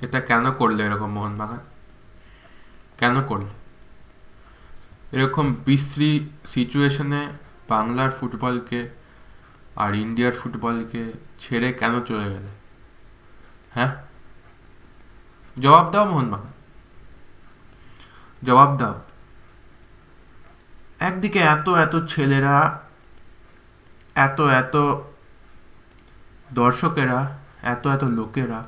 এটা কেন করলে এরকম মোহনবাগান? কেন করলে এরকম বিশ্রী সিচুয়েশনে বাংলার ফুটবলকে আর ইন্ডিয়ার ফুটবলকে ছেড়ে কেন চলে গেলে? হ্যাঁ, জবাব দাও মোহনবাগান, জবাব দাও। একদিকে এত এত ছেলেরা, এত এত দর্শকেরা, এত এত লোকেরা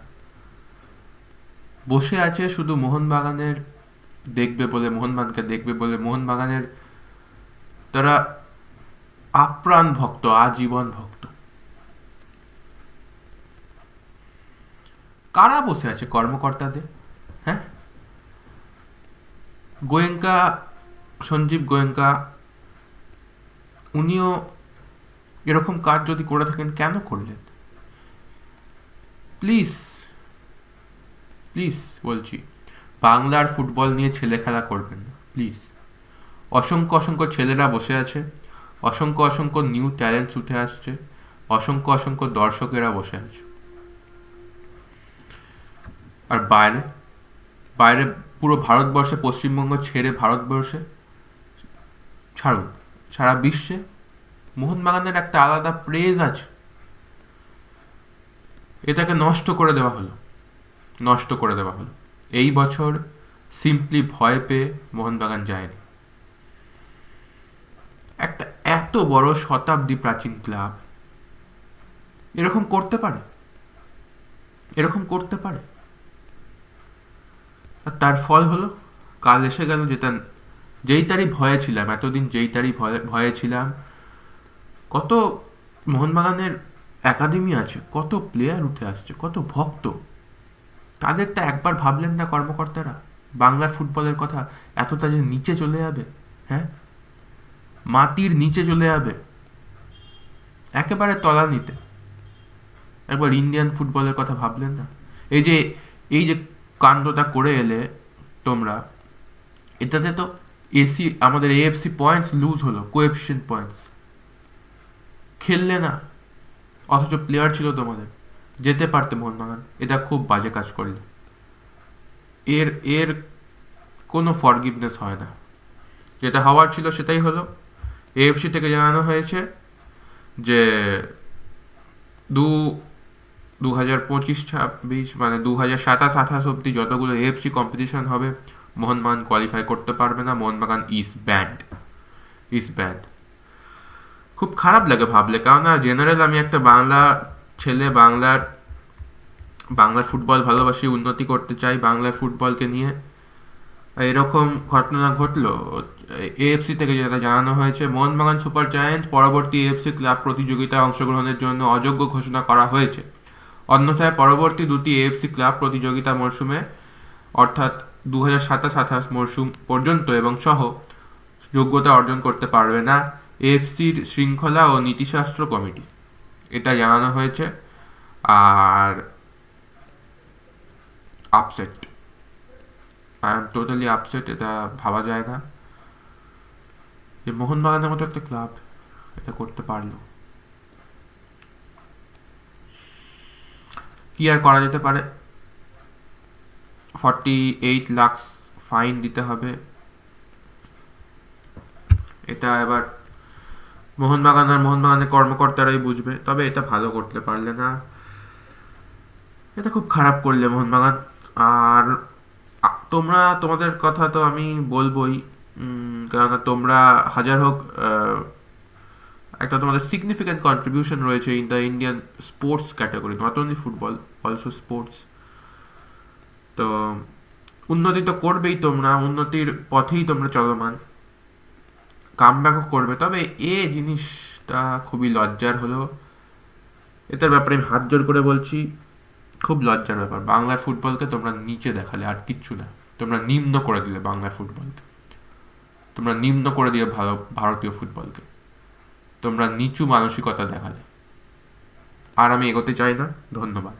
বসে আছে শুধু মোহনবাগানের দেখবে বলে, মোহনবাগানকে দেখবে বলে। মোহনবাগানের তারা আপ্রাণ ভক্ত, আজীবন ভক্ত। কারা বসে আছে কর্মকর্তাদের? হ্যাঁ, গোয়েঙ্কা, সঞ্জীব গোয়েঙ্কা, উনিও এরকম কাজ যদি করে থাকেন কেন করলেন? প্লিজ, প্লিজ বলছি, বাংলার ফুটবল নিয়ে ছেলে খেলা করবেন না প্লিজ। অসংখ্য অসংখ্য ছেলেরা বসে আছে, অসংখ্য অসংখ্য নিউ ট্যালেন্টস উঠে আসছে, অসংখ্য অসংখ্য দর্শকেরা বসে আছে। আর বাইরে, বাইরে পুরো ভারতবর্ষে, পশ্চিমবঙ্গ ছেড়ে ভারতবর্ষে ছাড়ুন, সারা বিশ্বে মোহনবাগানের একটা আলাদা প্রেজ আছে। এটাকে নষ্ট করে দেওয়া হলো, নষ্ট করে দেওয়া হলো। এই বছর সিম্পলি ভয় পেয়ে মোহনবাগান যায়নি। একটা এত বড় শতাব্দী প্রাচীন ক্লাব এরকম করতে পারে? এরকম করতে পারে? আর তার ফল হলো কাল এসে গেল যেটা, যেই তারই ভয়ে ছিলাম এতদিন, যেই তারই ভয়ে ছিলাম। কত মোহনবাগানের একাডেমি আছে, কত প্লেয়ার উঠে আসছে, কত ভক্ত, তাদেরটা একবার ভাবলেন না কর্মকর্তারা? বাংলার ফুটবলের কথা এতটা যে নিচে চলে যাবে, হ্যাঁ, মাটির নিচে চলে যাবে, একেবারে তলানিতে। একবার ইন্ডিয়ান ফুটবলের কথা ভাবলেন না? এই যে, এই যে কাণ্ডটা করে এলে তোমরা, এটাতে তো আমাদের এএফসি পয়েন্টস লুজ হলো, কোএফিসিয়েন্ট পয়েন্টস। খেললে না, অথচ প্লেয়ার ছিল তোমাদের, যেতে পারতে মোহনবাগান। এটা খুব বাজে কাজ করলে। এর এর কোনো ফরগিভনেস হয় না। যেটা হওয়ার ছিল সেটাই হলো। এএফসি থেকে জানানো হয়েছে যে দু 2025-26 মানে 2027-28 অব্দি যতগুলো এএফসি কম্পিটিশন হবে মোহনবাগান কোয়ালিফাই করতে পারবে না। Mohun Bagan is band, is band. খুব খারাপ লাগে ভাবলে, কারণ জেনারেল আমি একটা বাংলা ছেলে, বাংলার ফুটবল ভালোবাসি, উন্নতি করতে চাই বাংলার ফুটবলকে নিয়ে। এরকম ঘটনা ঘটলো। এএফসি থেকে যেটা জানানো হয়েছে, মোহনবাগান সুপার জায়ান্ট পরবর্তী এএফসি ক্লাব প্রতিযোগিতায় অংশগ্রহণের জন্য অযোগ্য ঘোষণা করা হয়েছে। অন্যথায় পরবর্তী দুটি এএফসি ক্লাব প্রতিযোগিতা মরশুমে, অর্থাৎ 2027-28 মরশুম পর্যন্ত এবং সহ যোগ্যতা অর্জন করতে পারবে না এএফসির শৃঙ্খলা ও নীতিশাস্ত্র কমিটি। এটা জানানো হয়েছে। আর upset, I am totally upset. এটা ভাবা যায় না যে মোহনবাগানের মতো একটা ক্লাব এটা করতে পারলো। কি আর করা যেতে পারে? 48 লাখ ফাইন দিতে হবে। এটা এবার মোহনবাগান আর মোহনবাগানের কর্মকর্তারাই বুঝবে। তবে এটা ভালো করতে পারলে না, এটা খুব খারাপ করলে মোহনবাগান। আর তোমরা, তোমাদের কথা তো আমি বলবোই, কেননা তোমরা হাজার হোক একটা তোমাদের সিগনিফিক্যান্ট কন্ট্রিবিউশন রয়েছে in the Indian sports category, not only football, also sports. তো উন্নতি তো করবেই তোমরা, উন্নতির পথেই তোমরা চলমান, কামব্যাকও করবে। তবে জিনিসটা খুবই লজ্জার হলো। এটার ব্যাপারে আমি হাত জোর করে বলছি, খুব লজ্জার ব্যাপার। বাংলার ফুটবলকে তোমরা নিচে দেখালে, আর কিচ্ছু না। তোমরা নিম্ন করে দিলে বাংলার ফুটবলকে, তোমরা নিম্ন করে দিয়ে ভারতীয় ফুটবলকে, তোমরা নিচু মানসিকতা দেখালে। আর আমি এগোতে চাই না। ধন্যবাদ।